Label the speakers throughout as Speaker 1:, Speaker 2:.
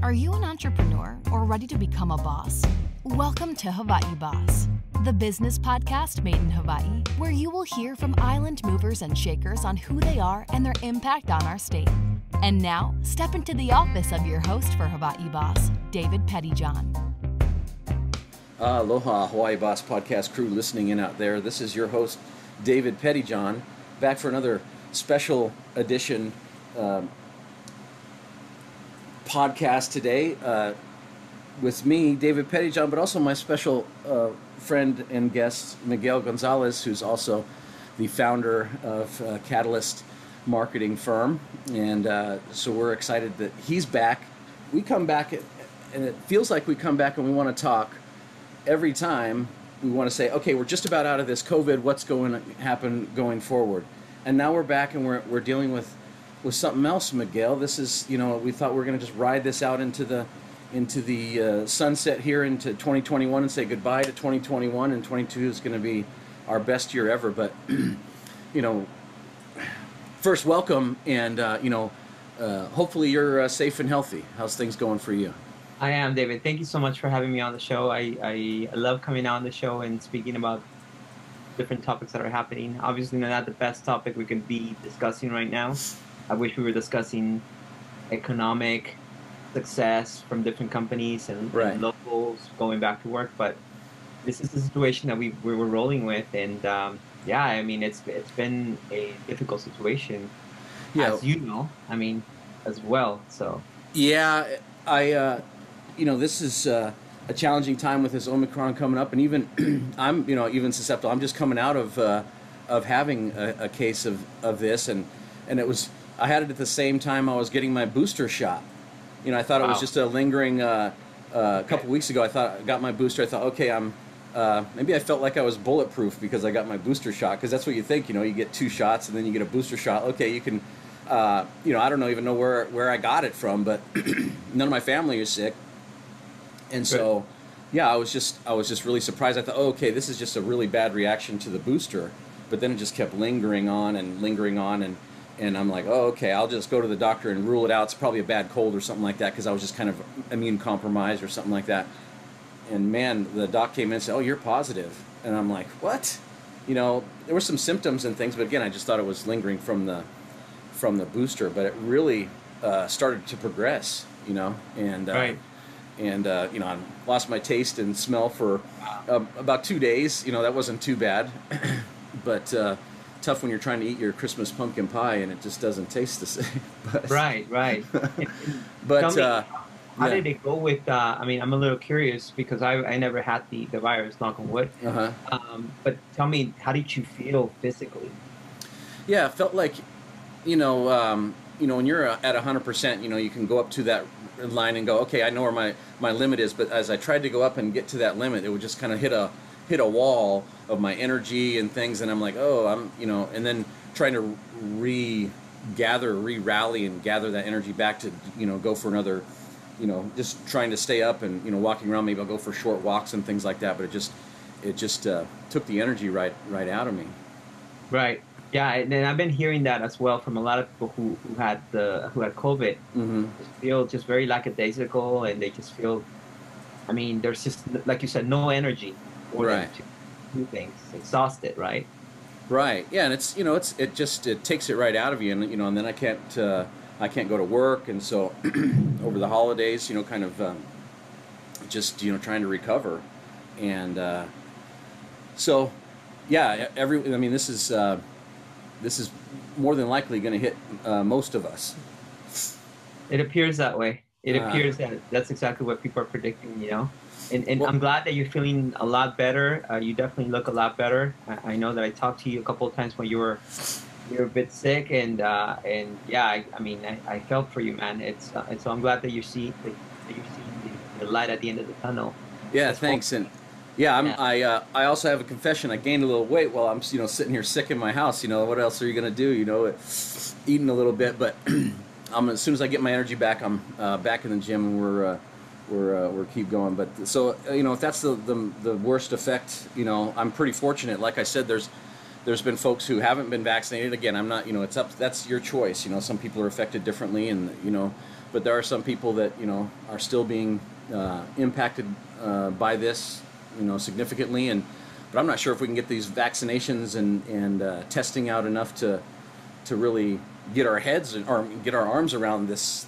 Speaker 1: Are you an entrepreneur or ready to become a boss? Welcome to Hawaii Boss, the business podcast made in Hawaii, where you will hear from island movers and shakers on who they are and their impact on our state. And now, step into the office of your host for Hawaii Boss, David Pettijohn.
Speaker 2: Aloha, Hawaii Boss podcast crew listening in out there. This is your host, David Pettijohn, back for another special edition podcast today with me, David Pettijohn, but also my special friend and guest, Miguel Gonzalez, who's also the founder of Catalyst Marketing Firm. And so we're excited that he's back. We come back, and it feels like we come back and we want to talk every time. We want to say, okay, we're just about out of this COVID. What's going to happen going forward? And now we're back and we're dealing with something else, Miguel. This is, we thought we were going to just ride this out into the sunset here into 2021 and say goodbye to 2021, and 22 is going to be our best year ever. But first, welcome, and hopefully you're safe and healthy. How's things going for you?
Speaker 3: I am, David. Thank you so much for having me on the show. I love coming on the show and speaking about different topics that are happening. Obviously, not the best topic we could be discussing right now. I wish we were discussing economic success from different companies and locals going back to work, but this is the situation that we were rolling with, and it's been a difficult situation, as you know. As well. So
Speaker 2: yeah, this is a challenging time with this Omicron coming up, and even I'm even susceptible. I'm just coming out of having a case of this, and it was. I had it at the same time I was getting my booster shot. I thought it was just a lingering. A couple weeks ago, I thought I got my booster. I thought, okay, maybe I felt like I was bulletproof because I got my booster shot. Because that's what you think. You get 2 shots and then you get a booster shot. Okay, you can. I don't even know where I got it from, but none of my family is sick, and so I was just really surprised. I thought, okay, this is just a really bad reaction to the booster, but then it just kept lingering on, and I'm like, oh, okay, I'll just go to the doctor and rule it out. It's probably a bad cold or something like that, because I was just kind of immune compromised or something like that. And man, the doc came in and said, oh, you're positive. And I'm like, what? There were some symptoms and things, but again, I just thought it was lingering from the booster, but it really started to progress, and I lost my taste and smell for about 2 days. That wasn't too bad, but tough when you're trying to eat your Christmas pumpkin pie and it just doesn't taste the same. But,
Speaker 3: right.
Speaker 2: But
Speaker 3: how did it go with? I'm a little curious because I never had the virus, knock on wood. But tell me, how did you feel physically?
Speaker 2: Yeah, it felt like, when you're at 100%, you can go up to that line and go, okay, I know where my limit is. But as I tried to go up and get to that limit, it would just kind of hit a wall of my energy and things, and I'm like, oh, and then trying to re-rally and gather that energy back to, go for another, just trying to stay up and, walking around. Maybe I'll go for short walks and things like that, but it just took the energy right out of me. Right.
Speaker 3: Yeah, and I've been hearing that as well from a lot of people who had COVID.
Speaker 2: Mm-hmm.
Speaker 3: Just feel just very lackadaisical, and they just feel, there's just, like you said, no energy for them to do things, exhausted, right?
Speaker 2: Right. Yeah, and it's it takes it right out of you, and and then I can't go to work, and so over the holidays, kind of just trying to recover, and so yeah, this is more than likely going to hit most of us.
Speaker 3: It appears that way. It appears that that's exactly what people are predicting, And well, I'm glad that you're feeling a lot better. You definitely look a lot better. I know that I talked to you a couple of times when you were a bit sick, and I felt for you, man. And so I'm glad that you see the light at the end of the tunnel.
Speaker 2: Yeah, thanks. And I also have a confession. I gained a little weight while I'm sitting here sick in my house. What else are you gonna do? Eating a little bit, but as soon as I get my energy back, I'm back in the gym, and we're keep going. But so if that's the worst effect, I'm pretty fortunate. Like I said, there's been folks who haven't been vaccinated. Again, I'm not. That's your choice. Some people are affected differently, and but there are some people that, you know, are still being impacted by this, you know, significantly. But I'm not sure if we can get these vaccinations and testing out enough to really get our heads or get our arms around this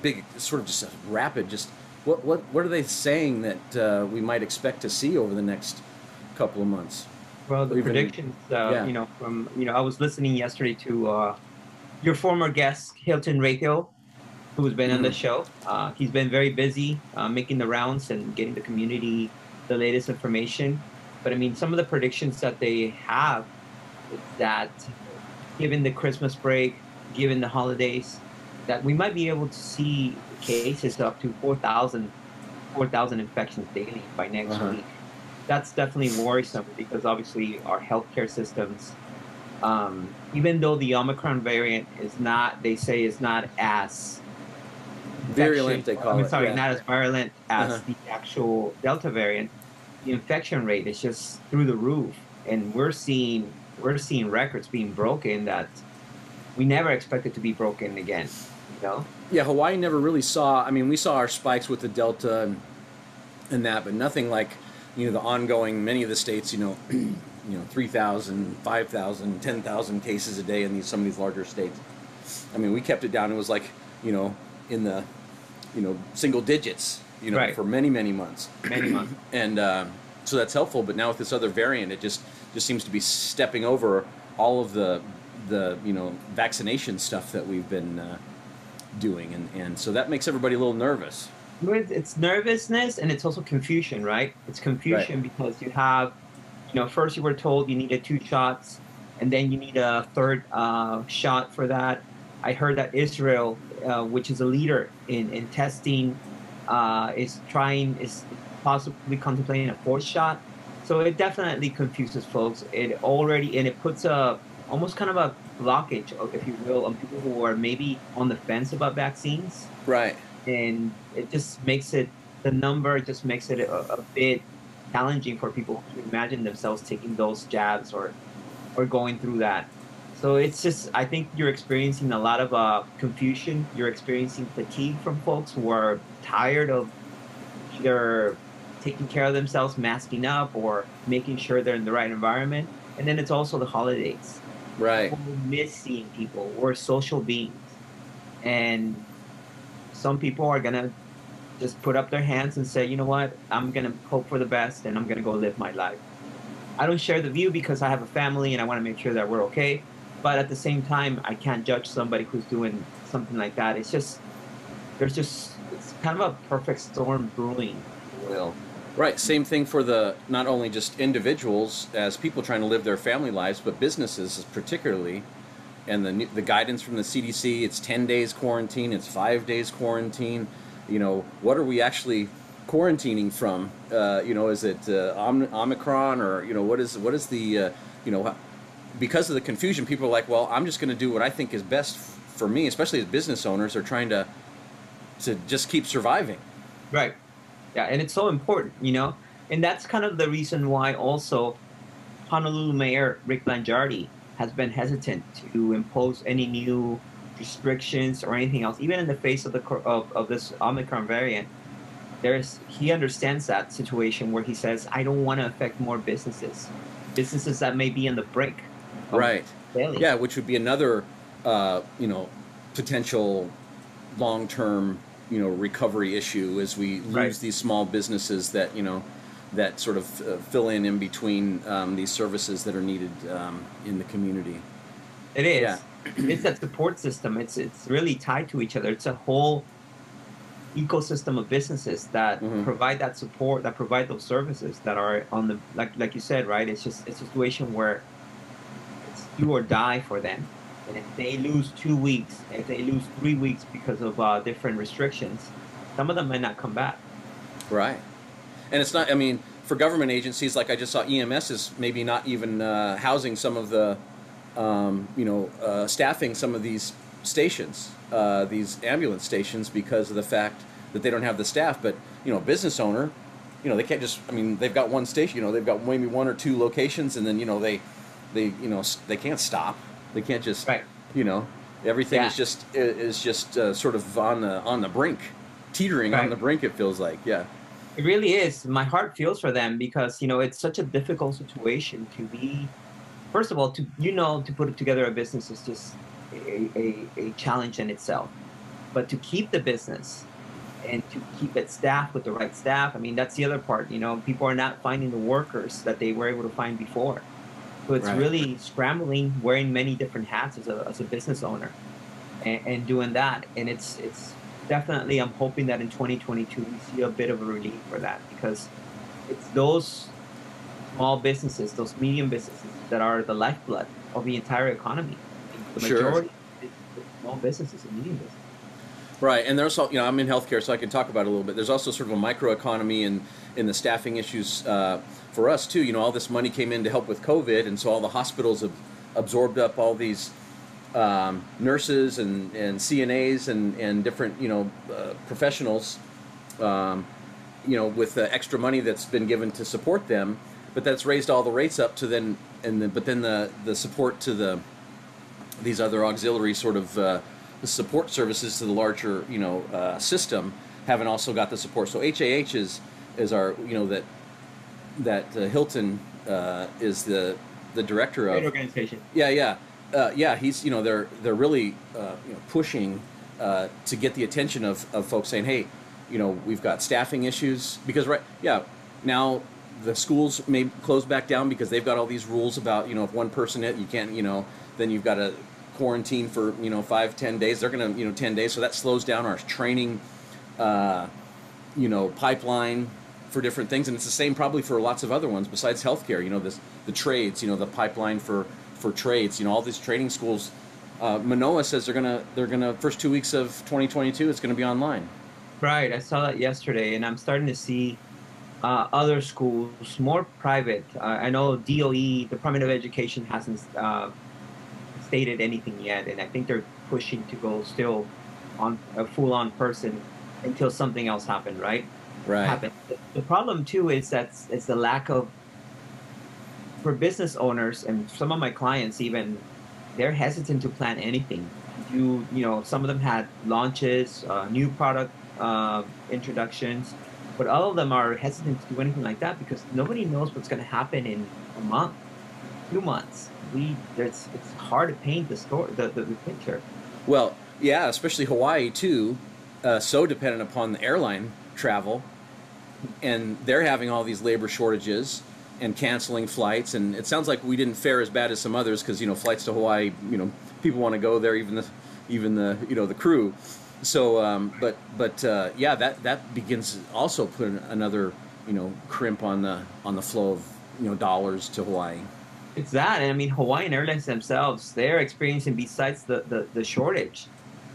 Speaker 2: big, sort of just a rapid, just what are they saying that we might expect to see over the next couple of months?
Speaker 3: Well, the predictions, you know, from, you know, I was listening yesterday to your former guest, Hilton Rakil, who's been on the show. He's been very busy making the rounds and getting the community the latest information. But I mean, some of the predictions that they have is that given the Christmas break, given the holidays, that we might be able to see cases up to 4,000 infections daily by next week. That's definitely worrisome because obviously our healthcare systems, even though the Omicron variant is not, they say is not as
Speaker 2: virulent, they call it.
Speaker 3: Not as virulent as the actual Delta variant. The infection rate is just through the roof, and we're seeing records being broken that we never expected to be broken again. You know?
Speaker 2: Yeah, Hawaii never really saw. I mean, we saw our spikes with the Delta and that, but nothing like, you know, the ongoing. Many of the states, you know, 3,000, 5,000, 10,000 cases a day in some of these larger states. I mean, we kept it down. It was like, you know, in the, you know, single digits, you know, for many months. And so that's helpful. But now with this other variant, it just seems to be stepping over all of the you know, vaccination stuff that we've been doing, and so that makes everybody a little nervous.
Speaker 3: It's nervousness, and it's also confusion, right? It's confusion because you have, you know, first you were told you needed 2 shots, and then you need a third shot for that. I heard that Israel, which is a leader in testing, is possibly contemplating a 4th shot. So it definitely confuses folks. It puts almost kind of a blockage, if you will, on people who are maybe on the fence about vaccines.
Speaker 2: Right.
Speaker 3: And it just makes it, the number just makes it a bit challenging for people to imagine themselves taking those jabs or going through that. So it's just, I think you're experiencing a lot of confusion. You're experiencing fatigue from folks who are tired of either taking care of themselves, masking up, or making sure they're in the right environment. And then it's also the holidays.
Speaker 2: Right.
Speaker 3: People miss seeing people. We're social beings. And some people are going to just put up their hands and say, you know what, I'm going to hope for the best and I'm going to go live my life. I don't share the view because I have a family and I want to make sure that we're okay. But at the same time, I can't judge somebody who's doing something like that. It's just, it's kind of a perfect storm brewing, if you will.
Speaker 2: Right. Same thing for not only just individuals as people trying to live their family lives, but businesses particularly. And the guidance from the CDC, it's 10 days quarantine, it's 5 days quarantine. You know, what are we actually quarantining from? You know, is it Omicron, or, you know, what is the, you know, because of the confusion, people are like, well, I'm just going to do what I think is best for me, especially as business owners are trying to just keep surviving.
Speaker 3: Right. Yeah, and it's so important, you know, and that's kind of the reason why also Honolulu Mayor Rick Blangiardi has been hesitant to impose any new restrictions or anything else, even in the face of this Omicron variant. He understands that situation where he says, I don't want to affect more businesses that may be on the brink.
Speaker 2: Right.
Speaker 3: Failing.
Speaker 2: Yeah, which would be another, you know, potential long-term, you know, recovery issue as we lose these small businesses that, you know, that sort of fill in between these services that are needed in the community.
Speaker 3: It is.
Speaker 2: Yeah.
Speaker 3: It's that support system. It's really tied to each other. It's a whole ecosystem of businesses that provide that support, that provide those services that are on the, like you said, right? It's just a situation where it's do or die for them. And if they lose 2 weeks, if they lose 3 weeks because of different restrictions, some of them might not come back.
Speaker 2: Right. And it's not, I mean, for government agencies, like I just saw EMS is maybe not even housing some of the, you know, staffing some of these stations, these ambulance stations, because of the fact that they don't have the staff. But, you know, a business owner, you know, they can't just, I mean, they've got one station, you know, they've got maybe 1 or 2 locations, and then, you know, they you know, they can't stop. They can't just, you know, Everything
Speaker 3: Yeah.
Speaker 2: is just sort of on the brink, teetering on
Speaker 3: Right.
Speaker 2: the brink. It feels like, yeah.
Speaker 3: It really is. My heart feels for them because, it's such a difficult situation to be. First of all, to put together a business is just a challenge in itself. But to keep the business and to keep it staffed with the right staff, I mean, that's the other part. People are not finding the workers that they were able to find before. So it's
Speaker 2: Right.
Speaker 3: really scrambling, wearing many different hats as a business owner, and doing that. And it's definitely, I'm hoping that in 2022 we see a bit of a relief for that, because it's those small businesses, those medium businesses that are the lifeblood of the entire economy. I mean, the
Speaker 2: Sure.
Speaker 3: majority is small businesses and medium businesses.
Speaker 2: Right, and there's also, I'm in healthcare, so I can talk about it a little bit. There's also sort of a microeconomy in the staffing issues for us too. All this money came in to help with COVID, and so all the hospitals have absorbed up all these nurses and CNAs and different professionals, with the extra money that's been given to support them. But that's raised all the rates up to then, but then the support to these other auxiliary sort of the support services to the larger system haven't also got the support. So HAH is our that Hilton is the director of.
Speaker 3: Great organization.
Speaker 2: Yeah. He's they're really pushing to get the attention of folks, saying, hey, we've got staffing issues because now the schools may close back down because they've got all these rules about if one person you can't then you've got to quarantine for 5-10 days. They're gonna 10 days, so that slows down our training pipeline for different things, and it's the same probably for lots of other ones besides healthcare. The trades, the pipeline for trades, all these training schools. Manoa says they're gonna first 2 weeks of 2022 it's gonna be online.
Speaker 3: Right, I saw that yesterday, and I'm starting to see other schools, more private. I know DOE, Department of Education, hasn't stated anything yet, and I think they're pushing to go still on a full-on person until something else happened, right?
Speaker 2: Right.
Speaker 3: The problem too is it's the lack of, for business owners and some of my clients even, they're hesitant to plan anything. Some of them had launches, new product introductions, but all of them are hesitant to do anything like that because nobody knows what's going to happen in a month, 2 months. It's hard to paint the picture.
Speaker 2: Well, yeah, especially Hawaii too, so dependent upon the airline travel, and they're having all these labor shortages and canceling flights. And it sounds like we didn't fare as bad as some others because flights to Hawaii, people want to go there, even the crew. So, that begins also putting another crimp on the flow of dollars to Hawaii.
Speaker 3: It's that, and I mean, Hawaiian Airlines themselves, they're experiencing, besides the shortage,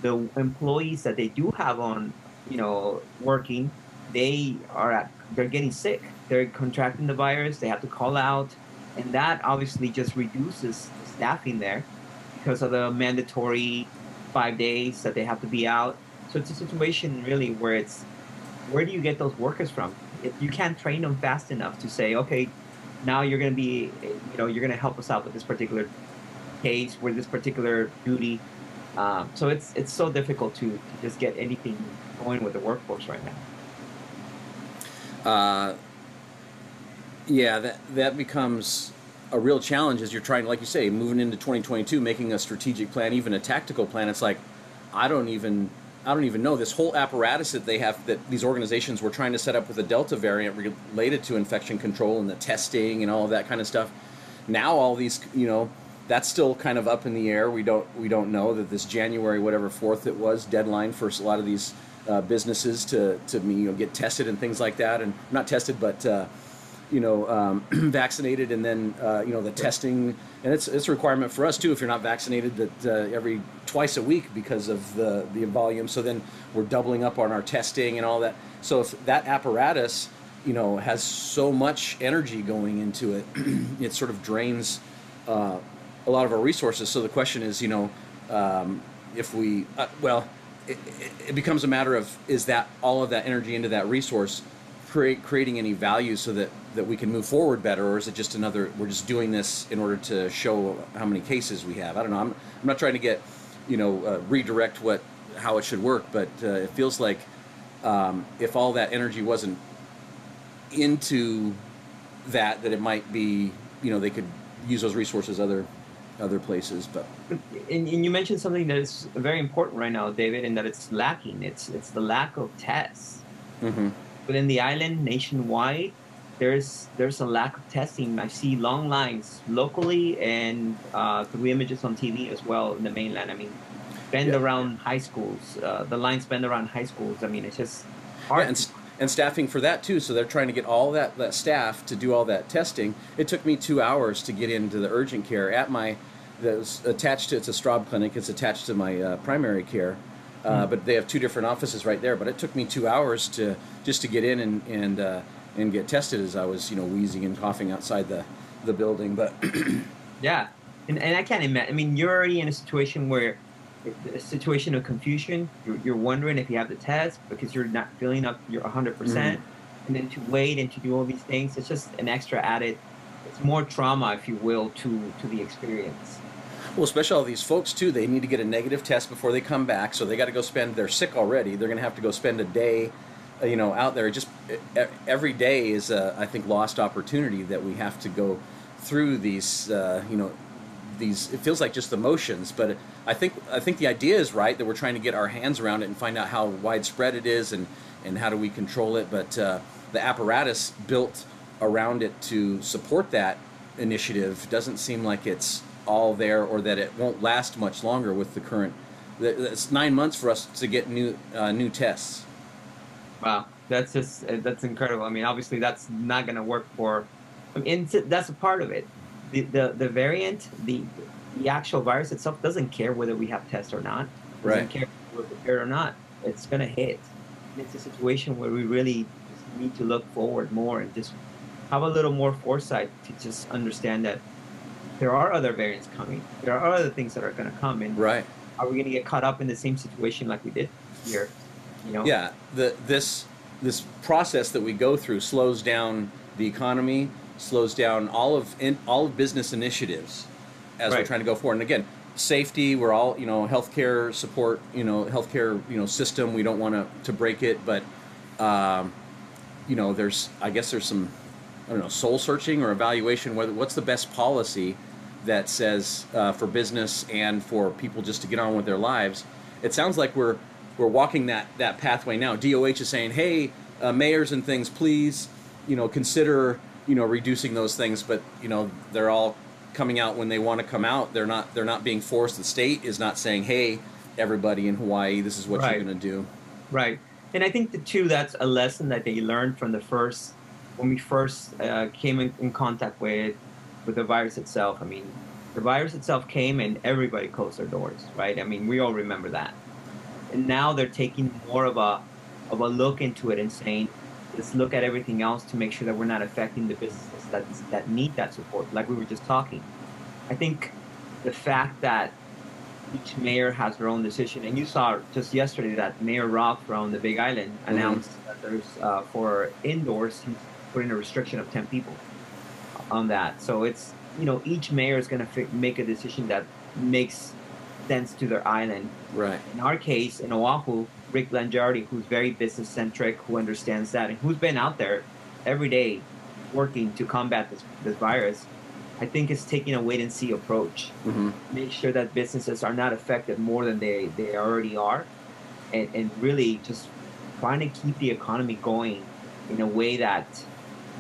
Speaker 3: the employees that they do have on, working, they're getting sick. They're contracting the virus. They have to call out, and that obviously just reduces the staffing there because of the mandatory 5 days that they have to be out. So it's a situation really where do you get those workers from? If you can't train them fast enough to say, okay, now you're going to be, you're going to help us out with this particular case, with this particular duty. So it's so difficult to just get anything going with the workforce right now.
Speaker 2: That becomes a real challenge as you're trying, like you say, moving into 2022, making a strategic plan, even a tactical plan. It's like, I don't even know this whole apparatus that they have, that these organizations were trying to set up with the Delta variant related to infection control and the testing and all of that kind of stuff. Now all these, that's still kind of up in the air. We don't know that this January, whatever 4th it was, deadline for a lot of these businesses to get tested and things like that, and not tested, but vaccinated, and then the testing, and it's a requirement for us too. If you're not vaccinated, that every twice a week because of the volume. So then we're doubling up on our testing and all that. So if that apparatus, has so much energy going into it, it sort of drains a lot of our resources. So the question is, if we it becomes a matter of, is that all of that energy into that resource creating any value so that we can move forward better, or is it just we're just doing this in order to show how many cases we have? I don't know. I'm not trying to get redirect how it should work. But it feels like if all that energy wasn't into that it might be, they could use those resources other places. But
Speaker 3: and you mentioned something that is very important right now, David, and that it's lacking. It's the lack of tests.
Speaker 2: Mm-hmm.
Speaker 3: Within the island, nationwide, there's a lack of testing. I see long lines locally and through images on TV as well in the mainland. I mean, around high schools. The lines bend around high schools. I mean, it's just hard.
Speaker 2: Yeah, and staffing for that too. So they're trying to get all that staff to do all that testing. It took me 2 hours to get into the urgent care it's a Straub clinic. It's attached to my primary care. But they have 2 different offices right there. But it took me 2 hours just to get in and get tested as I was, wheezing and coughing outside the building. But
Speaker 3: yeah, and I can't imagine. I mean, you're already in a situation where a situation of confusion. You're wondering if you have the test because you're not filling up your 100%, and then to wait and to do all these things, it's just an extra added. It's more trauma, if you will, to the experience.
Speaker 2: Well, especially all these folks too. They need to get a negative test before they come back, so they got to go spend. They're sick already. They're going to have to go spend a day, out there. Just every day is I think lost opportunity that we have to go through these. These. It feels like just emotions, but I think the idea is right that we're trying to get our hands around it and find out how widespread it is and how do we control it. But the apparatus built around it to support that initiative doesn't seem like it's all there, or that it won't last much longer with the current. It's 9 months for us to get new tests.
Speaker 3: Wow, that's incredible. I mean, obviously that's not going to work for. I mean, that's a part of it. The variant, the actual virus itself doesn't care whether we have tests or not. Doesn't care if we're prepared or not. It's going to hit. And it's a situation where we really just need to look forward more and just have a little more foresight to just understand that there are other variants coming. There are other things that are going to come. And
Speaker 2: right.
Speaker 3: Are we going to get caught up in the same situation like we did here?
Speaker 2: Yeah. This process that we go through slows down the economy, slows down all of business initiatives as we're trying to go forward. And again, safety. We're all healthcare support. Healthcare system. We don't want to break it, but there's some soul searching or evaluation. What's the best policy that says for business and for people just to get on with their lives? It sounds like we're walking that pathway now. DOH is saying, hey, mayors and things, please, consider, reducing those things. But, they're all coming out when they want to come out. They're not being forced. The state is not saying, hey, everybody in Hawaii, this is what you're going to do.
Speaker 3: Right. And I think that's a lesson that they learned from when we first came in contact with the virus itself. I mean, the virus itself came and everybody closed their doors, right? I mean, we all remember that. And now they're taking more of a look into it and saying, let's look at everything else to make sure that we're not affecting the businesses that need that support, like we were just talking. I think the fact that each mayor has their own decision, and you saw just yesterday that Mayor Roth from the Big Island announced that there's for indoors, he's putting a restriction of 10 people on that. So it's, each mayor is going to make a decision that makes sense to their island.
Speaker 2: Right.
Speaker 3: In our case, in Oahu, Rick Blangiardi, who's very business-centric, who understands that, and who's been out there every day working to combat this virus, I think is taking a wait-and-see approach. Make sure that businesses are not affected more than they already are, and really just trying to keep the economy going in a way that,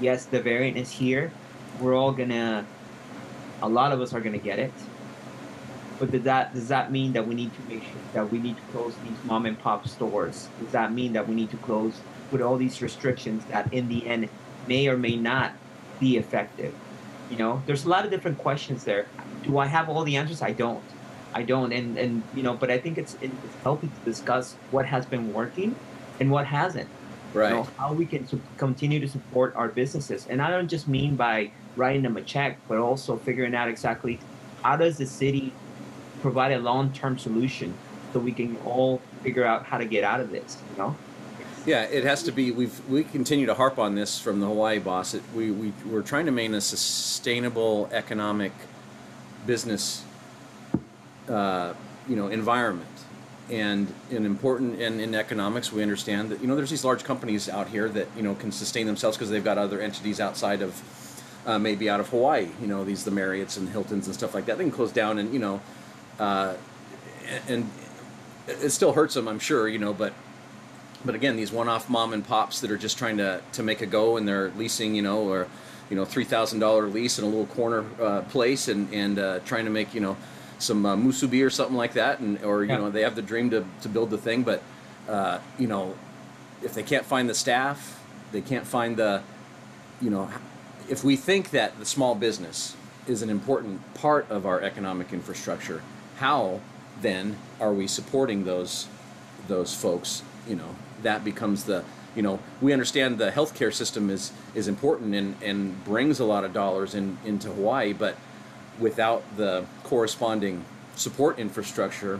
Speaker 3: yes, the variant is here. A lot of us are gonna get it. But does that mean that we need to make sure that we need to close these mom and pop stores? Does that mean that we need to put all these restrictions that in the end may or may not be effective? There's a lot of different questions there. Do I have all the answers? I don't. And but I think it's healthy to discuss what has been working and what hasn't.
Speaker 2: Right.
Speaker 3: How we can continue to support our businesses. And I don't just mean by writing them a check, but also figuring out exactly how does the city provide a long-term solution so we can all figure out how to get out of this,
Speaker 2: Yeah, it has to be. We continue to harp on this from the Hawaii boss. We're trying to maintain a sustainable economic business environment. And in economics, we understand that there's these large companies out here that can sustain themselves because they've got other entities outside of maybe out of Hawaii. The Marriotts and Hiltons and stuff like that. They can close down, and it still hurts them, I'm sure. But again, these one-off mom and pops that are just trying to make a go, and they're leasing, or $3,000 lease in a little corner place, and trying to make some musubi or something like that, or they have the dream to build the thing, but if they can't find the staff, they can't find the if we think that the small business is an important part of our economic infrastructure, how then are we supporting those folks? That becomes the we understand the healthcare system is important and brings a lot of dollars into Hawaii, but without the corresponding support infrastructure,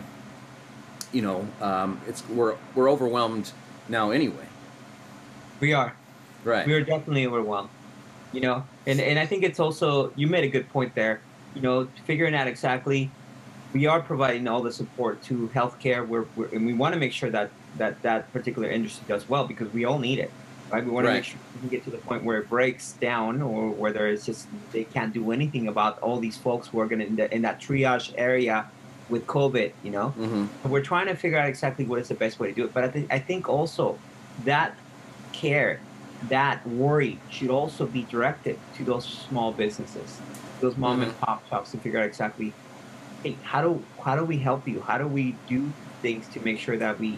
Speaker 2: we're overwhelmed now anyway.
Speaker 3: We are.
Speaker 2: Right.
Speaker 3: We are definitely overwhelmed. And I think it's also, you made a good point there. Figuring out exactly, we are providing all the support to healthcare. And we want to make sure that particular industry does well, because we all need it. Right? We want to make sure we can get to the point where it breaks down, or whether it's just they can't do anything about all these folks who are going to in that triage area with COVID. We're trying to figure out exactly what is the best way to do it. But I think also that care, that worry should also be directed to those small businesses, those mom and pop shops, to figure out exactly, hey, how do we help you? How do we do things to make sure that we,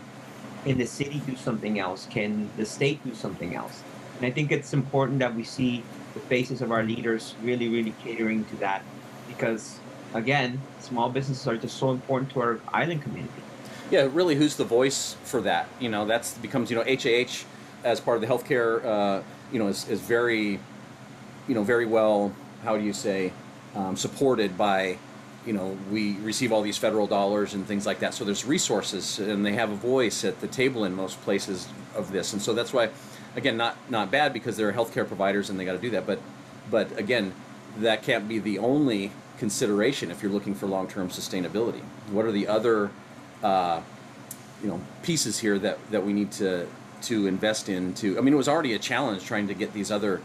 Speaker 3: in the city, do something else? Can the state do something else? And I think it's important that we see the faces of our leaders really, really catering to that, because, again, small businesses are just so important to our island community.
Speaker 2: Yeah, really, who's the voice for that? That becomes, HAH as part of the healthcare, is very, very well, how do you say, supported by, we receive all these federal dollars and things like that. So there's resources, and they have a voice at the table in most places of this. And so that's why, again, not bad, because they're healthcare providers and they got to do that. But again, that can't be the only consideration if you're looking for long-term sustainability. What are the other, pieces here that we need to invest into? I mean, it was already a challenge trying to get these other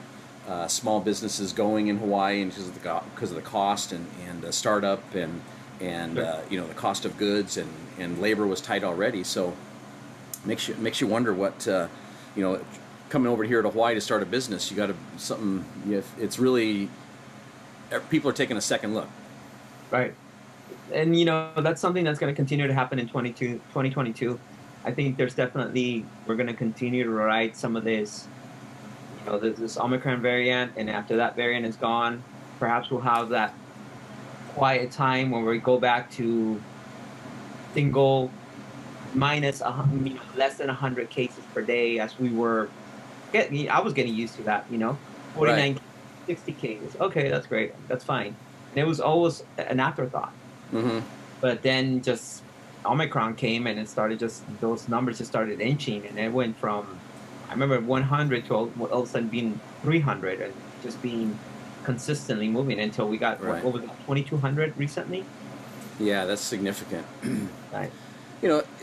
Speaker 2: small businesses going in Hawaii, and because of the cost and startup and the cost of goods and labor was tight already. So makes you wonder what coming over here to Hawaii to start a business, you got to something. It's really, people are taking a second look.
Speaker 3: Right, and that's something that's going to continue to happen in 2022. I think we're going to continue to ride some of this. This Omicron variant, and after that variant is gone, perhaps we'll have that quiet time when we go back to single minus less than 100 cases per day, as we were I was getting used to that, 49, 60 cases. Okay, that's great. That's fine. And it was always an afterthought. But then just Omicron came, and it started those numbers just started inching, and it went from, I remember, 100 to all of a sudden being 300, and just being consistently moving until we got over 2,200 recently.
Speaker 2: Yeah, that's significant.
Speaker 3: Right.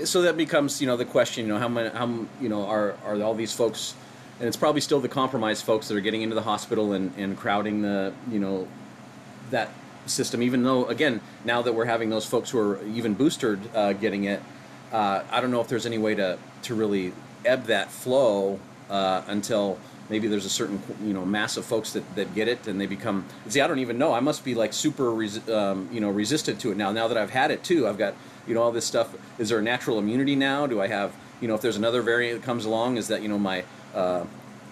Speaker 2: So that becomes, the question, how many, are all these folks, and it's probably still the compromised folks that are getting into the hospital and crowding the, that system, even though, again, now that we're having those folks who are even boosted getting it, I don't know if there's any way to really ebb that flow until maybe there's a certain mass of folks that get it, and they become, see, I don't even know, I must be like super resistant to it now that I've had it too. I've got all this stuff. Is there a natural immunity now? Do I have if there's another variant that comes along, is that my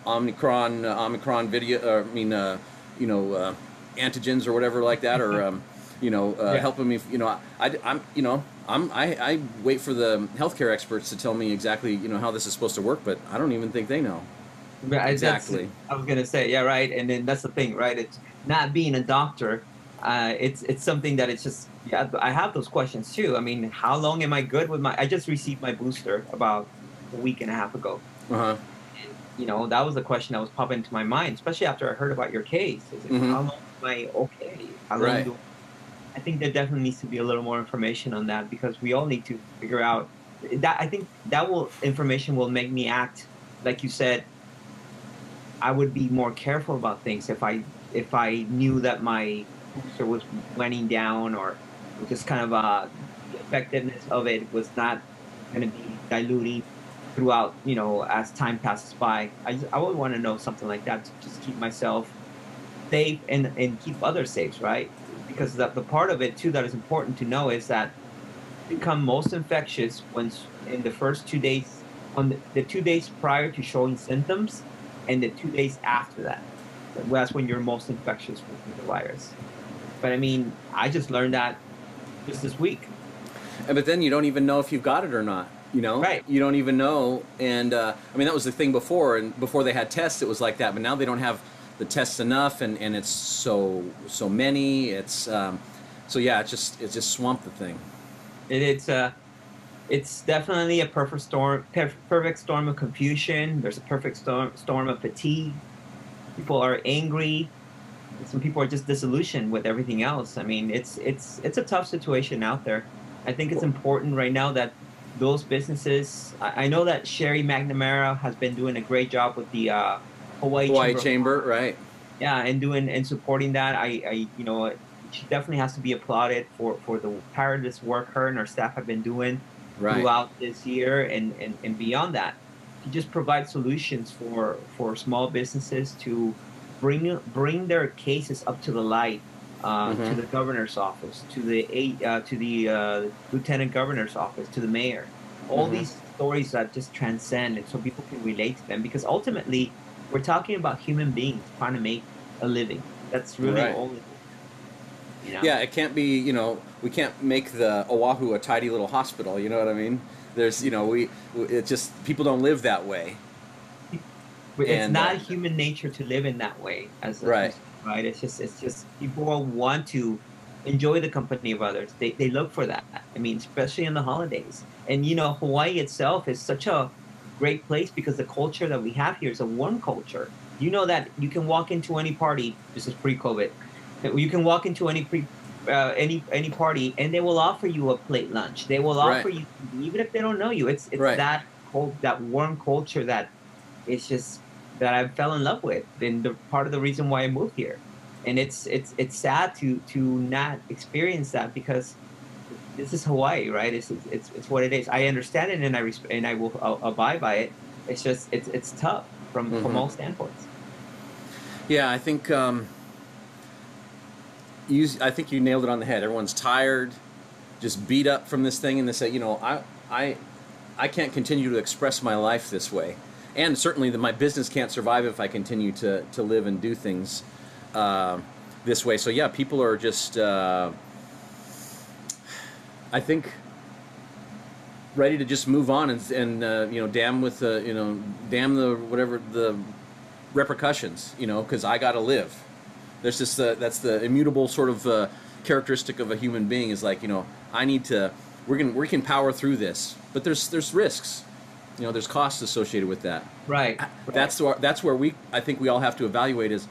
Speaker 2: Omicron video, antigens or whatever like that, or helping me, I wait for the healthcare experts to tell me exactly, how this is supposed to work, but I don't even think they know. Exactly.
Speaker 3: I was gonna say, yeah, right. And then that's the thing, right? It's not being a doctor. It's something that it's just, yeah, I have those questions too. I mean, how long am I good with I just received my booster about a week and a half ago. And, that was the question that was popping into my mind, especially after I heard about your case. Is it, how long am I okay? How long I think there definitely needs to be a little more information on that, because we all need to figure out that. I think that information will make me act, like you said. I would be more careful about things if I knew that my booster was waning down, or just kind of the effectiveness of it was not going to be diluting throughout, as time passes by. I would want to know something like that to just keep myself safe and keep others safe, right? Because the part of it too that is important to know is that you become most infectious when in the first 2 days, on the 2 days prior to showing symptoms, and the 2 days after that. That's when you're most infectious with the virus. But I mean, I just learned that just this week.
Speaker 2: But then you don't even know if you've got it or not.
Speaker 3: Right.
Speaker 2: You don't even know. And I mean, that was the thing before. And before they had tests, it was like that. But now they don't have the tests enough, and it's so many. It's so yeah. It's just swamped the thing.
Speaker 3: It's definitely a perfect storm of confusion. There's a perfect storm of fatigue. People are angry. Some people are just disillusioned with everything else. I mean, it's a tough situation out there. I think it's important right now that those businesses. I know that Sherry McNamara has been doing a great job with the Hawaii
Speaker 2: Chamber, right?
Speaker 3: Yeah, and supporting that. She definitely has to be applauded for the tireless work her and her staff have been doing throughout this year and beyond that, to just provide solutions for small businesses to bring their cases up to the light, to the governor's office, to the lieutenant governor's office, to the mayor. All these stories that just transcend, and so people can relate to them, because ultimately we're talking about human beings trying to make a living. That's really all.
Speaker 2: Yeah, it can't be, we can't make the Oahu a tidy little hospital, you know what I mean? There's, it's just, people don't live that way.
Speaker 3: It's not human nature to live in that way, right? It's just people want to enjoy the company of others. They look for that. I mean, especially in the holidays. And, Hawaii itself is such a great place because the culture that we have here is a warm culture. You know that you can walk into any party, this is pre-COVID, you can walk into any party and they will offer you a plate lunch. They will offer you, even if they don't know you. It's that that warm culture that it's just that I fell in love with, and the part of the reason why I moved here. And it's sad to not experience that, because this is Hawaii, right? It's what it is. I understand it, and I will abide by it. It's just it's tough from all standpoints.
Speaker 2: Yeah, I think. I think you nailed it on the head. Everyone's tired, just beat up from this thing, and they say, I can't continue to express my life this way, and certainly my business can't survive if I continue to live and do things this way. So yeah, people are just, I think, ready to just move on and damn the whatever the repercussions, because I got to live. There's just that's the immutable sort of characteristic of a human being, is like, I need to. We can power through this, but there's risks. There's costs associated with that.
Speaker 3: Right.
Speaker 2: That's where I think we all have to evaluate is.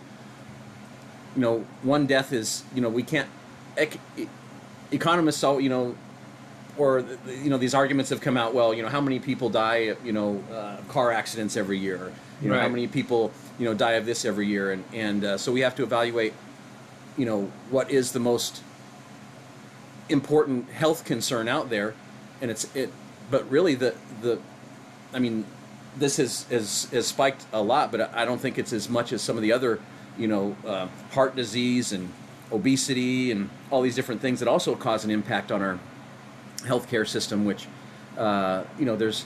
Speaker 2: One death is we can't. Economists all or these arguments have come out. Well, how many people die car accidents every year? How many people die of this every year, and so we have to evaluate what is the most important health concern out there, and but really I mean, this has spiked a lot, but I don't think it's as much as some of the other heart disease and obesity and all these different things that also cause an impact on our healthcare system, which there's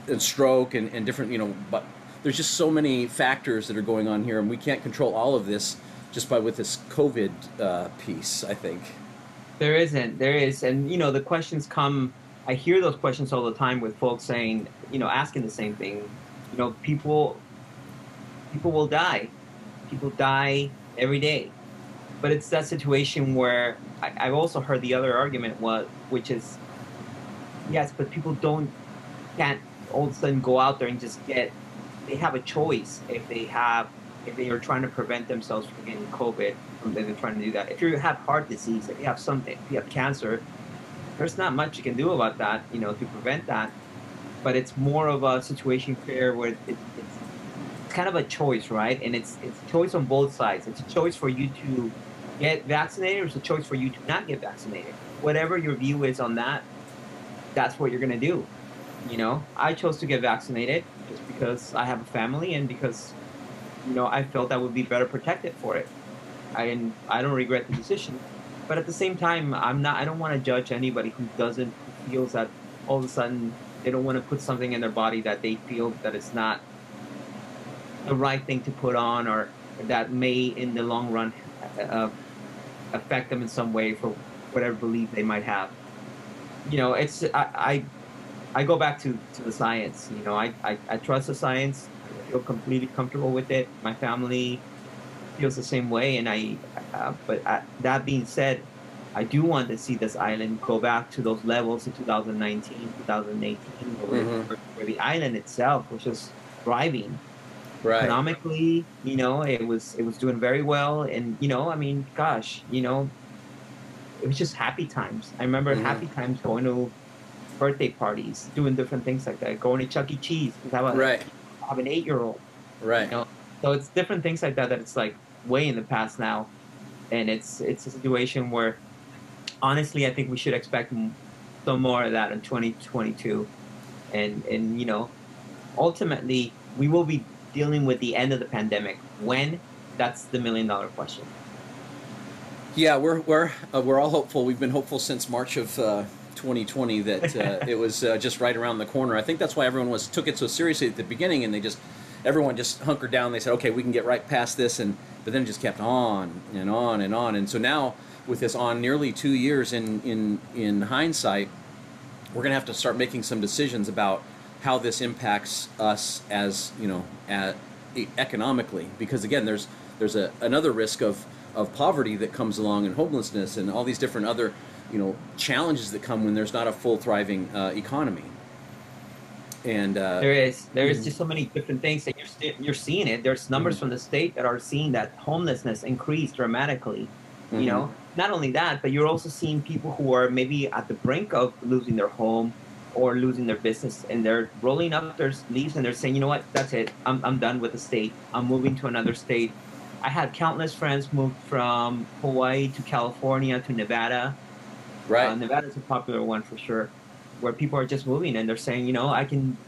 Speaker 2: and stroke and different but there's just so many factors that are going on here, and we can't control all of this just with this COVID piece, I think.
Speaker 3: There is, and the questions come. I hear those questions all the time with folks saying, asking the same thing. People will die. People die every day. But it's that situation where I've also heard the other argument which is, yes, but people can't all of a sudden go out there and just they have a choice if they have if they are trying to prevent themselves from getting COVID, they're trying to do that. If you have heart disease, if you have something, if you have cancer, there's not much you can do about that, to prevent that. But it's more of a situation here where it's kind of a choice, right? And it's a choice on both sides. It's a choice for you to get vaccinated, or it's a choice for you to not get vaccinated. Whatever your view is on that, that's what you're going to do. I chose to get vaccinated just because I have a family and because, I felt I would be better protected for it. I don't regret the decision. But at the same time, I don't want to judge anybody who feels that all of a sudden they don't want to put something in their body that they feel that it's not the right thing to put on, or that may in the long run affect them in some way for whatever belief they might have. I go back to the science. I trust the science. I feel completely comfortable with it. My family feels the same way, and that being said, I do want to see this island go back to those levels in 2019, 2018, where the island itself was just thriving. Right. Economically, it was doing very well, and gosh, it was just happy times. I remember happy times going to birthday parties, doing different things like that, going to Chuck E. Cheese because I have an 8-year-old.
Speaker 2: Right.
Speaker 3: So it's different things like that it's like way in the past now, and it's a situation where honestly I think we should expect some more of that in 2022, and ultimately we will be dealing with the end of the pandemic. When? That's the $1 million question.
Speaker 2: Yeah, we're all hopeful. We've been hopeful since March of 2020 that it was just right around the corner. I think that's why everyone took it so seriously at the beginning, and everyone just hunkered down. They said, okay, we can get right past this, but then it just kept on and on and on. And so now, with this on nearly 2 years in hindsight, we're going to have to start making some decisions about how this impacts us as economically, because again, there's another risk of poverty that comes along, and homelessness, and all these different other challenges that come when there's not a full thriving economy. And
Speaker 3: there is just so many different things that you're seeing it. There's numbers from the state that are seeing that homelessness increase dramatically. Not only that, but you're also seeing people who are maybe at the brink of losing their home or losing their business, and they're rolling up their sleeves and they're saying, you know what, that's it. I'm done with the state. I'm moving to another state. I had countless friends move from Hawaii to California to Nevada. Right. Nevada's a popular one for sure, where people are just moving and they're saying, I can,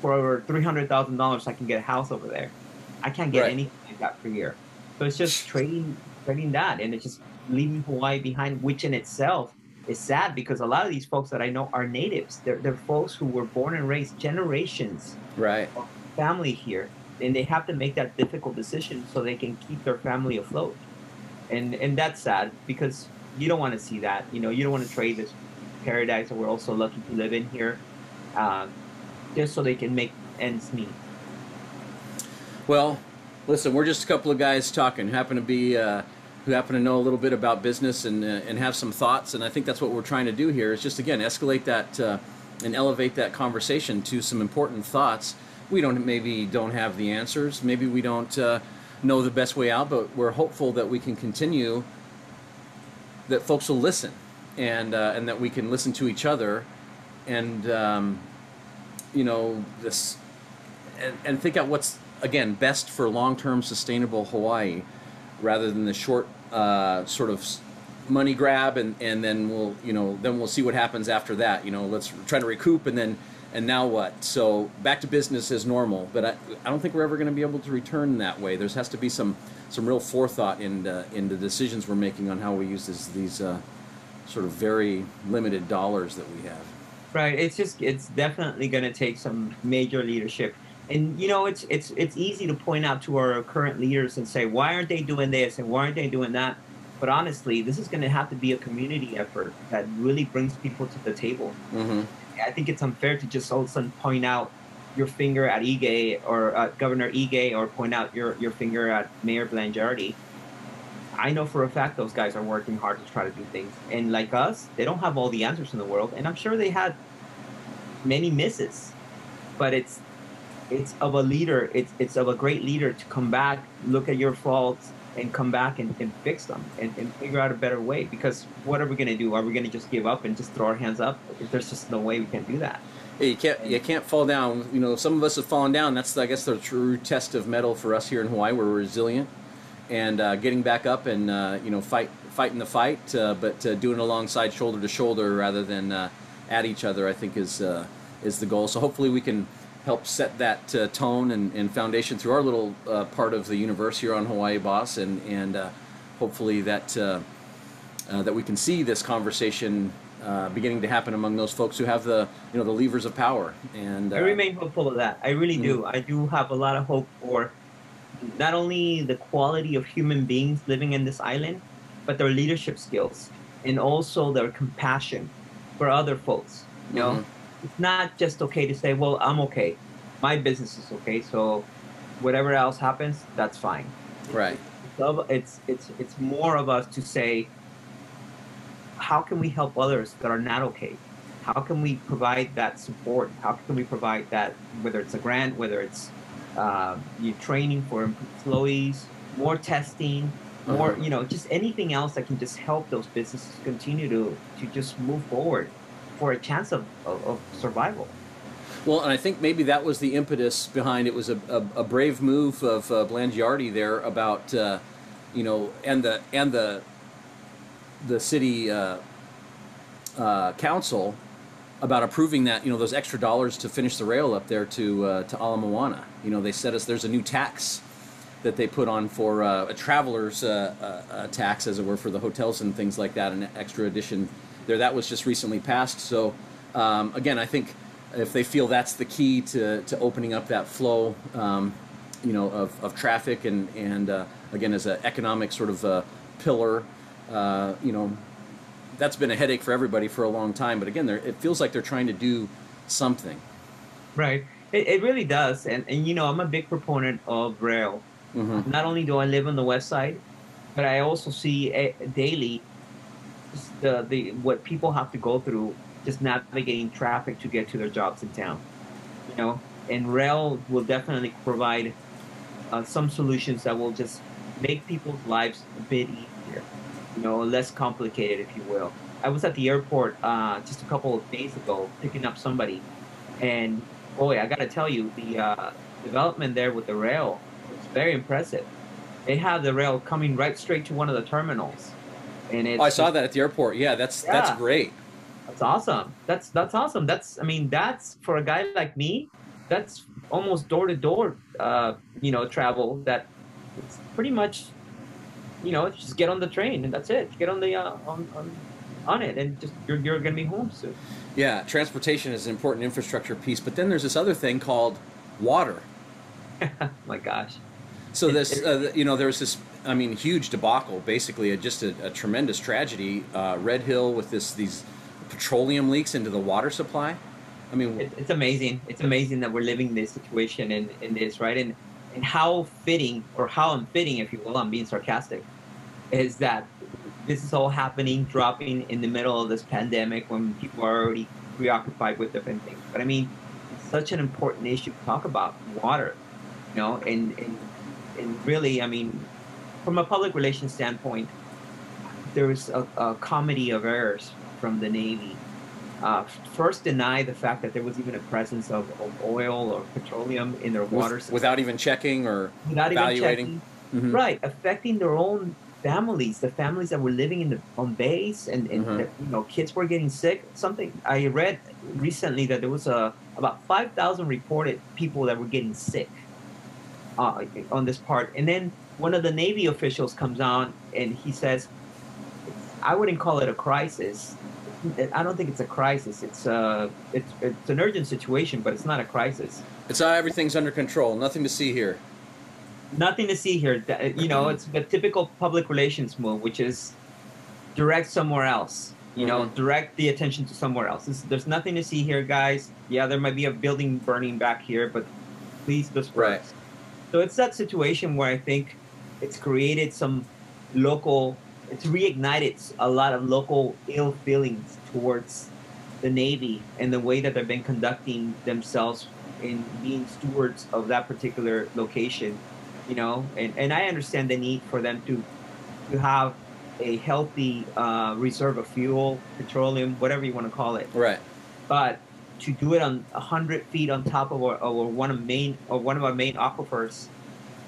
Speaker 3: for over $300,000, I can get a house over there. I can't get anything like that per year. So it's just trading that, and it's just leaving Hawaii behind, which in itself is sad, because a lot of these folks that I know are natives. They're folks who were born and raised generations of family here, and they have to make that difficult decision so they can keep their family afloat. And that's sad, because you don't want to see that. You don't want to trade this paradise that we're also lucky to live in here, just so they can make ends meet.
Speaker 2: Well, listen, we're just a couple of guys talking, who happen to know a little bit about business and have some thoughts, and I think that's what we're trying to do here, is just, again, escalate that and elevate that conversation to some important thoughts. We maybe don't have the answers, maybe we don't know the best way out, but we're hopeful that we can continue, that folks will listen, and that we can listen to each other, and this, and think out what's, again, best for long-term sustainable Hawaii, rather than the short sort of money grab, and then we'll see what happens after that. Let's try to recoup, and now what? So back to business as normal. But I don't think we're ever going to be able to return that way. There has to be some real forethought in the decisions we're making on how we use these sort of very limited dollars that we have.
Speaker 3: Right. It's definitely going to take some major leadership. And it's easy to point out to our current leaders and say, why aren't they doing this and why aren't they doing that? But honestly, this is going to have to be a community effort that really brings people to the table. I think it's unfair to just all of a sudden point out your finger at Ige or Governor Ige, or point out your finger at Mayor Blangiardi. I know for a fact those guys are working hard to try to do things. And like us, they don't have all the answers in the world. And I'm sure they had many misses. But it's it's of a leader. It's of a great leader to come back, look at your faults, and come back and fix them and figure out a better way. Because what are we going to do? Are we going to just give up and just throw our hands up? There's just no way we can do that.
Speaker 2: Yeah, you can't fall down. You know, some of us have fallen down. That's, I guess, the true test of mettle for us here in Hawaii. We're resilient and getting back up and fighting the fight, but doing it alongside, shoulder to shoulder, rather than at each other, I think is the goal. So hopefully we can help set that tone and foundation through our little part of the universe here on Hawaii Boss, and hopefully that that we can see this conversation beginning to happen among those folks who have the the levers of power. And
Speaker 3: I remain hopeful of that. I really do. I do have a lot of hope for not only the quality of human beings living in this island, but their leadership skills and also their compassion for other folks. You know, it's not just okay to say, "Well, I'm okay, my business is okay, so whatever else happens, that's fine."
Speaker 2: Right.
Speaker 3: It's more of us to say, how can we help others that are not okay? How can we provide that support? How can we provide that, whether it's a grant, whether it's training for employees, more testing, more, just anything else that can just help those businesses continue to just move forward for a chance of survival.
Speaker 2: Well, and I think maybe that was the impetus behind it. Was a brave move of Blangiardi there about and the city council about approving that, those extra dollars to finish the rail up there to Ala Moana. They said there's a new tax that they put on for a traveler's tax, as it were, for the hotels and things like that, an extra addition there. That was just recently passed. So again, I think if they feel that's the key to opening up that flow, of traffic and again, as an economic sort of pillar, that's been a headache for everybody for a long time. But again, it feels like they're trying to do something.
Speaker 3: Right. It really does. And I'm a big proponent of rail. Not only do I live on the west side, but I also see daily the what people have to go through just navigating traffic to get to their jobs in town. And rail will definitely provide some solutions that will just make people's lives a bit easier, less complicated, if you will. I was at the airport just a couple of days ago picking up somebody, and boy, I got to tell you, the development there with the rail is very impressive. They have the rail coming right straight to one of the terminals, and it's,
Speaker 2: I saw that at the airport. Yeah, that's great.
Speaker 3: That's awesome. That's awesome. That's for a guy like me, that's almost door to door, travel. That it's pretty much, just get on the train and that's it. Get on the on it, and just you're gonna be home soon.
Speaker 2: Yeah, transportation is an important infrastructure piece, but then there's this other thing called water.
Speaker 3: My gosh.
Speaker 2: So there's this, huge debacle, basically just a tremendous tragedy. Red Hill with these petroleum leaks into the water supply.
Speaker 3: It's amazing. It's amazing that we're living this situation in this, right? And how fitting, or how unfitting, if you will, I'm being sarcastic, is that this is all happening, dropping in the middle of this pandemic when people are already preoccupied with different things. But it's such an important issue to talk about, water, and really, from a public relations standpoint, there's a comedy of errors from the Navy. First, deny the fact that there was even a presence of oil or petroleum in their water system.
Speaker 2: Without even checking or evaluating.
Speaker 3: Right, affecting their own families, the families that were living on base, and kids were getting sick. Something I read recently that there was about 5,000 reported people that were getting sick on this part. And then one of the Navy officials comes on and he says, I wouldn't call it a crisis. I don't think it's a crisis. It's an urgent situation, but it's not a crisis.
Speaker 2: It's everything's under control. Nothing to see here.
Speaker 3: Nothing to see here. It's the typical public relations move, which is direct somewhere else. Direct the attention to somewhere else. There's nothing to see here, guys. Yeah, there might be a building burning back here, but please disperse. Right. So it's that situation where I think it's created some it's reignited a lot of local ill feelings towards the Navy and the way that they've been conducting themselves in being stewards of that particular location, you know, and I understand the need for them to have a healthy reserve of fuel, petroleum, whatever you want to call it.
Speaker 2: Right.
Speaker 3: But to do it on 100 feet on top of one of our main aquifers,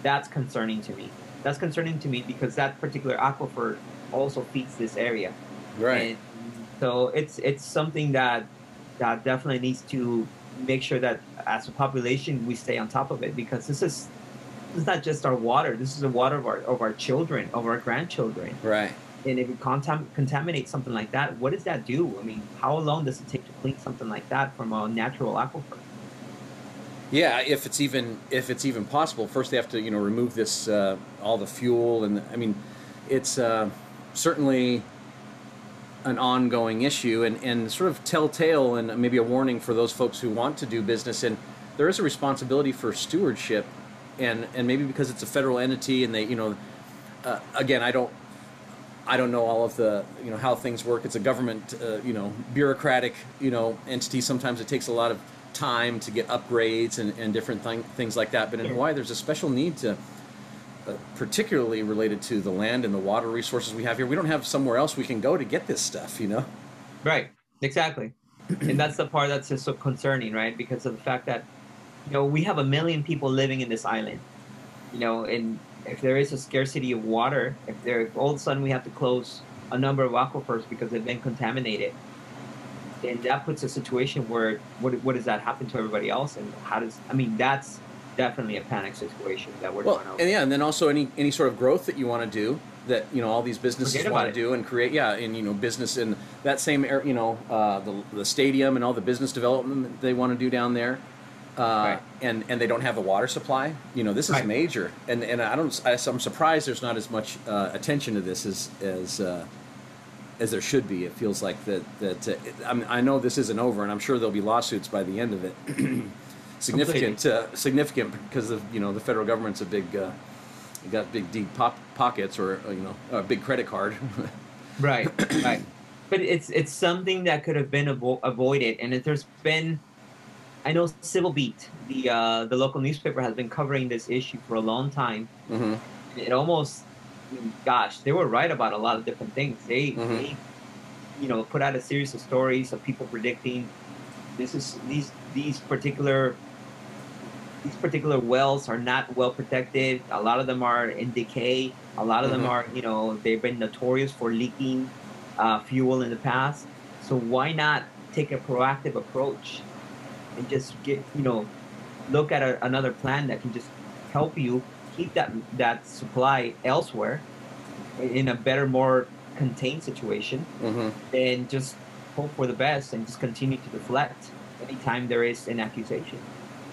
Speaker 3: that's concerning to me. That's concerning to me because that particular aquifer also feeds this area.
Speaker 2: Right.
Speaker 3: And so it's something that definitely needs to make sure that as a population we stay on top of it, because this is not just our water. This is the water of our children, of our grandchildren.
Speaker 2: Right.
Speaker 3: And if we contaminate something like that, what does that do? I mean, how long does it take to clean something like that from a natural aquifer?
Speaker 2: Yeah, if it's even possible. First, they have to remove this all the fuel, and I mean, it's certainly an ongoing issue, and sort of telltale, and maybe a warning for those folks who want to do business. And there is a responsibility for stewardship, and maybe because it's a federal entity, and they again, I don't know all of the how things work. It's a government bureaucratic entity. Sometimes it takes a lot of time to get upgrades and different things like that. But in Hawaii, there's a special need to, particularly related to the land and the water resources we have here. We don't have somewhere else we can go to get this stuff,
Speaker 3: Right, exactly. And that's the part that's just so concerning, right? Because of the fact that, we have 1 million people living in this island, and if there is a scarcity of water, if all of a sudden we have to close a number of aquifers because they've been contaminated, then that puts a situation where what does that happen to everybody else, and that's definitely a panic situation that we're trying to.
Speaker 2: And then also any sort of growth that you want to do, that all these businesses want to do and create, and business in that same area, the stadium and all the business development they want to do down there.
Speaker 3: Right.
Speaker 2: And they don't have a water supply. This is major, and I'm surprised there's not as much attention to this as there should be. It feels like I know this isn't over, and I'm sure there'll be lawsuits by the end of it. significant because of the federal government's got big deep pockets, or a big credit card.
Speaker 3: Right. But it's something that could have been avoided, and if there's been. I know Civil Beat, the local newspaper, has been covering this issue for a long time.
Speaker 2: Mm-hmm.
Speaker 3: It almost, they were right about a lot of different things. They put out a series of stories of people predicting these particular wells are not well protected. A lot of them are in decay. A lot of them are, they've been notorious for leaking fuel in the past. So why not take a proactive approach and just look at another plan that can just help you keep that supply elsewhere in a better, more contained situation, and just hope for the best and just continue to deflect anytime there is an accusation.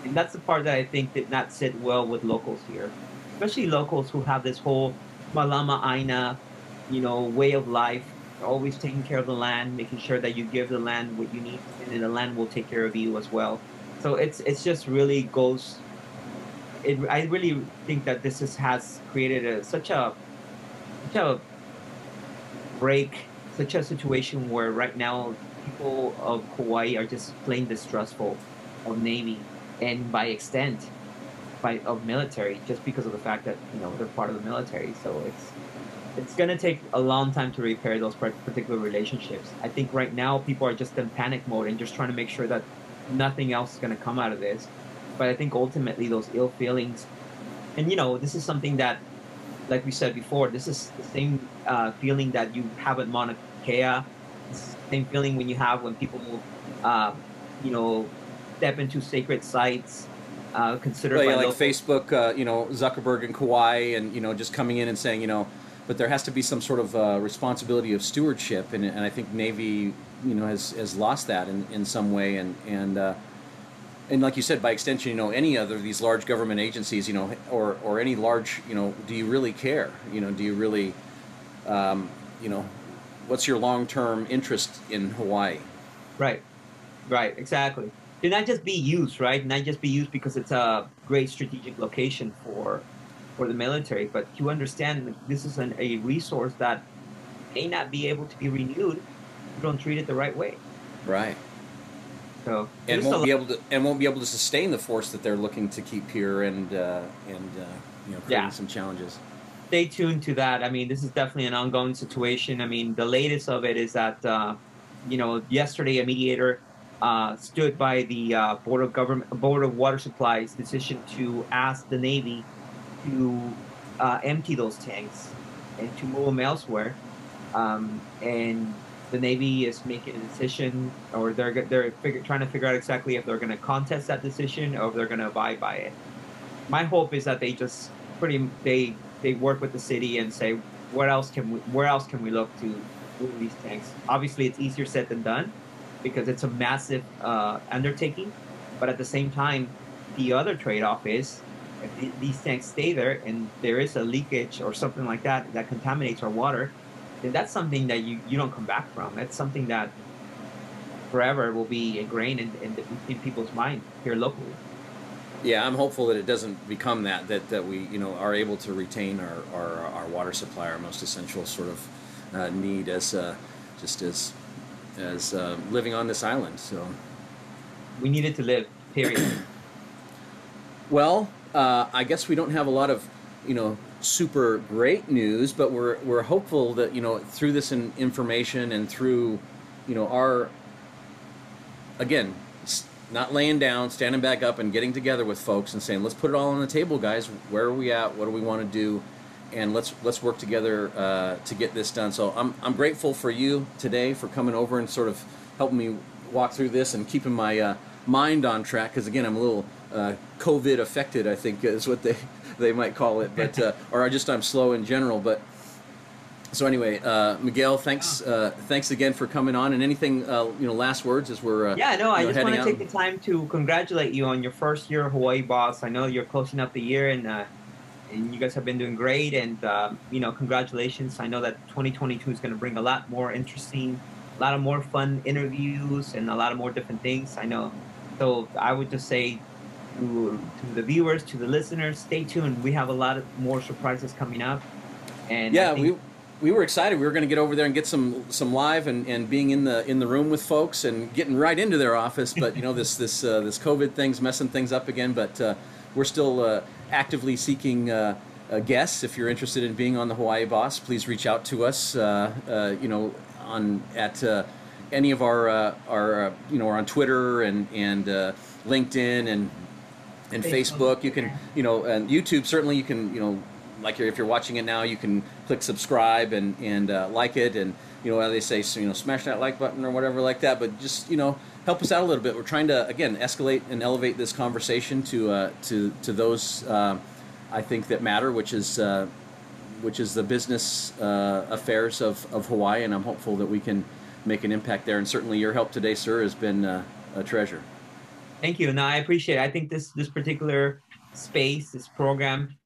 Speaker 3: And that's the part that I think did not sit well with locals here, especially locals who have this whole malama aina, way of life, always taking care of the land, making sure that you give the land what you need, and then the land will take care of you as well. So it's just really goes. I really think that this has created such a break, such a situation where right now people of Hawaii are just plain distrustful of Navy, and by extent of military, just because of the fact that they're part of the military. So it's going to take a long time to repair those particular relationships. I think right now people are just in panic mode and just trying to make sure that nothing else is going to come out of this. But I think ultimately those ill feelings, and this is something that, like we said before, this is the same feeling that you have at Mauna Kea. It's the same feeling when you have when people, step into sacred sites, considered by
Speaker 2: like Facebook, Zuckerberg and Kauai, and just coming in and saying, but there has to be some sort of responsibility of stewardship, and I think Navy, has lost that in some way, and like you said, by extension, any other of these large government agencies, or any large, do you really care? Do you really, what's your long-term interest in Hawaii?
Speaker 3: Right, exactly. To not just be used, right? Not just be used because it's a great strategic location for the military, but you understand that this is a resource that may not be able to be renewed if you don't treat it the right way.
Speaker 2: Right.
Speaker 3: So
Speaker 2: and won't be able to sustain the force that they're looking to keep here, and creating some challenges.
Speaker 3: Stay tuned to that. I mean, this is definitely an ongoing situation. I mean, the latest of it is that yesterday a mediator stood by the Board of Water Supply's decision to ask the Navy to empty those tanks and to move them elsewhere. And the Navy is making a decision, or they're trying to figure out exactly if they're going to contest that decision or if they're going to abide by it. My hope is that they just they work with the city and say, where else can we look to move these tanks? Obviously, it's easier said than done because it's a massive undertaking. But at the same time, the other trade-off is if these tanks stay there and there is a leakage or something like that that contaminates our water, then that's something that you don't come back from. That's something that forever will be ingrained in people's mind here locally.
Speaker 2: Yeah, I'm hopeful that it doesn't become that we are able to retain our water supply, our most essential sort of need as living on this island. So
Speaker 3: we need it to live, period.
Speaker 2: Well, I guess we don't have a lot of super great news, but we're hopeful that through this information and through our, again, not laying down, standing back up and getting together with folks and saying, let's put it all on the table, guys. Where are we at? What do we want to do? And let's work together to get this done. So I'm grateful for you today for coming over and sort of helping me walk through this and keeping my mind on track, because again, I'm a little COVID affected, I think is what they might call it, but or I'm slow in general. But so anyway, Miguel, thanks again for coming on. And anything last words as we're
Speaker 3: I just want to take the time to congratulate you on your first year of Hawaii Boss. I know you're closing up the year, and you guys have been doing great. And congratulations. I know that 2022 is going to bring a lot more interesting, a lot of more fun interviews, and a lot of more different things. I know. So I would just say to the viewers, to the listeners, stay tuned. We have a lot of more surprises coming up. And
Speaker 2: we were excited. We were going to get over there and get some live and being in the room with folks and getting right into their office. But this COVID thing's messing things up again. But we're still actively seeking guests. If you're interested in being on the Hawaii Boss, please reach out to us. At any of our on Twitter and LinkedIn and Facebook. You can and YouTube certainly. You can like if you're watching it now, you can click subscribe and like it, and how they say, smash that like button or whatever like that. But just help us out a little bit. We're trying to again escalate and elevate this conversation to those I think that matter, which is the business affairs of Hawaii, and I'm hopeful that we can make an impact there. And certainly your help today, sir, has been a treasure.
Speaker 3: Thank you. No, I appreciate it. I think this particular space, this program,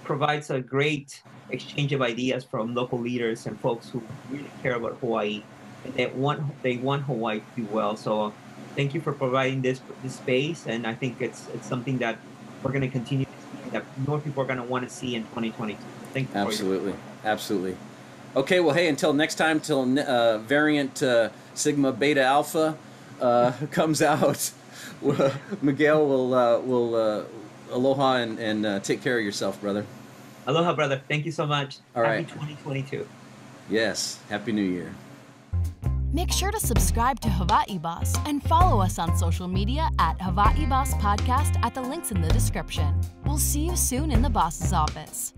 Speaker 3: provides a great exchange of ideas from local leaders and folks who really care about Hawaii, and they want Hawaii to do well. So thank you for providing this space, and I think it's something that we're going to continue to see, that more people are going to want to see in 2022. Thank you. Absolutely. Okay, well, hey, until next time, till variant Sigma Beta Alpha comes out, Miguel will aloha and take care of yourself, brother. Aloha, brother. Thank you so much.
Speaker 2: All right.
Speaker 3: Happy 2022.
Speaker 2: Yes. Happy New Year.
Speaker 1: Make sure to subscribe to Hawaii Boss and follow us on social media at Hawaii Boss Podcast at the links in the description. We'll see you soon in the boss's office.